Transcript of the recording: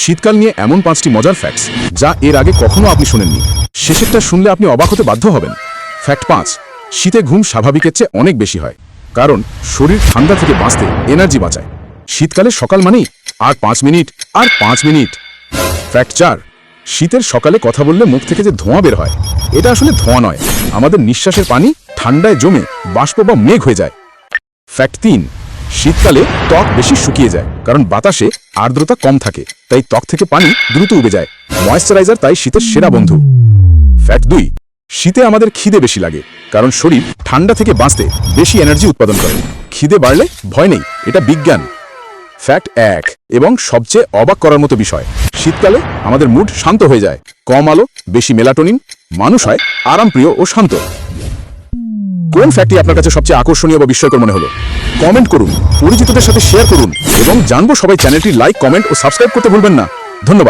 শীতকাল নিয়ে এমন 5টি মজার ফ্যাক্টস যা এর আগে কখনো আপনি শুনেননি। শেষেরটা শুনলে আপনি অবাক হতে বাধ্য হবেন। ফ্যাক্ট 5, শীতে ঘুম স্বাভাবিকের চেয়ে অনেক বেশি হয়, কারণ শরীর ঠান্ডা থেকে বাঁচতে এনার্জি বাঁচায়। শীতকালে সকাল মানেই আর 5 মিনিট আর 5 মিনিট। ফ্যাক্ট 4, শীতের সকালে কথা বললে মুখ থেকে যে ধোঁয়া বের হয়, এটা আসলে ধোঁয়া নয়, আমাদের নিঃশ্বাসের পানি ঠান্ডায় জমে বাষ্প বা মেঘ হয়ে যায়। ফ্যাক্ট 3, শীতকালে ত্বক বেশি শুকিয়ে যায়, কারণ বাতাসে আর্দ্রতা কম থাকে, তাই ত্বক থেকে পানি দ্রুত উবে যায়। ময়েশ্চারাইজার তাই শীতের সেরা বন্ধু। ফ্যাক্ট 2, শীতে আমাদের খিদে বেশি লাগে, কারণ শরীর ঠান্ডা থেকে বাঁচতে বেশি এনার্জি উৎপাদন করে। খিদে বাড়লে ভয় নেই, এটা বিজ্ঞান। ফ্যাক্ট 1 এবং সবচেয়ে অবাক করার মতো বিষয়, শীতকালে আমাদের মুড শান্ত হয়ে যায়, কম আলো, বেশি মেলাটোনিন, মানুষ হয় আরামপ্রিয় ও শান্ত। কোন ফ্যাক্টটি আপনার কাছে সবচেয়ে আকর্ষণীয় বা বিস্ময়কর মনে হলো? কমেন্ট করুন, পরিচিতদের সাথে শেয়ার করুন এবং জানবো সবাই চ্যানেলটি লাইক, কমেন্ট ও সাবস্ক্রাইব করতে ভুলবেন না। ধন্যবাদ।